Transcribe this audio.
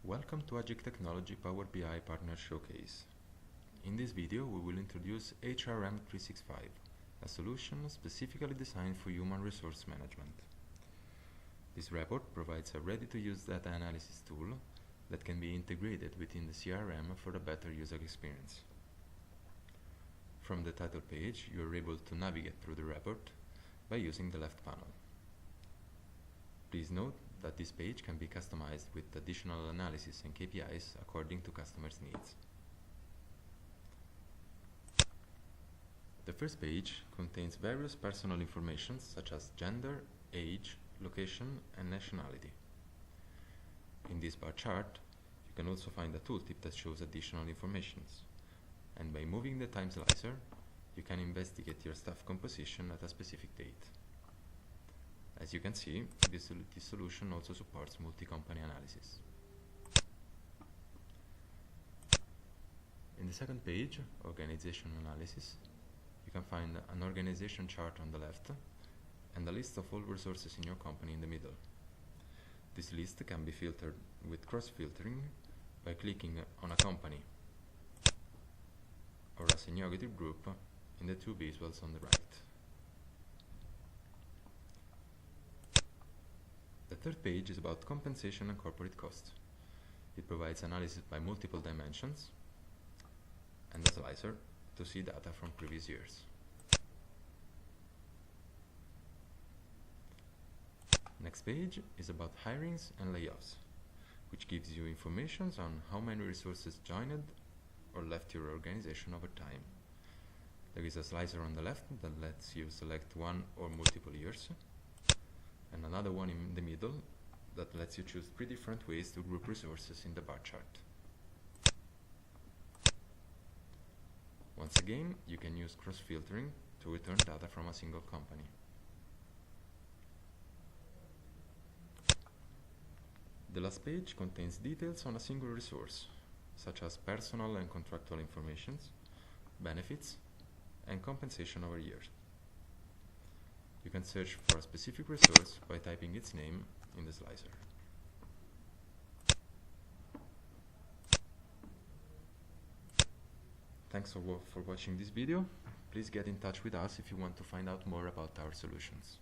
Welcome to Agic Technology Power BI Partner Showcase. In this video we will introduce HRM365, a solution specifically designed for human resource management. This report provides a ready-to-use data analysis tool that can be integrated within the CRM for a better user experience. From the title page, you are able to navigate through the report by using the left panel. Please note that this page can be customized with additional analysis and KPIs according to customers' needs. The first page contains various personal information such as gender, age, location, and nationality. In this bar chart, you can also find a tooltip that shows additional information. And by moving the time slicer, you can investigate your staff composition at a specific date. As you can see, this solution also supports multi-company analysis. In the second page, Organization Analysis, you can find an organization chart on the left and a list of all resources in your company in the middle. This list can be filtered with cross-filtering by clicking on a company or a seniority group in the two visuals on the right. The third page is about compensation and corporate costs. It provides analysis by multiple dimensions and a slicer to see data from previous years. Next page is about hirings and layoffs, which gives you information on how many resources joined or left your organization over time. There is a slicer on the left that lets you select one or multiple years, and another one in the middle that lets you choose 3 different ways to group resources in the bar chart. Once again, you can use cross-filtering to return data from a single company. The last page contains details on a single resource, such as personal and contractual information, benefits, and compensation over years. You can search for a specific resource by typing its name in the slicer. Thanks for watching this video. Please get in touch with us if you want to find out more about our solutions.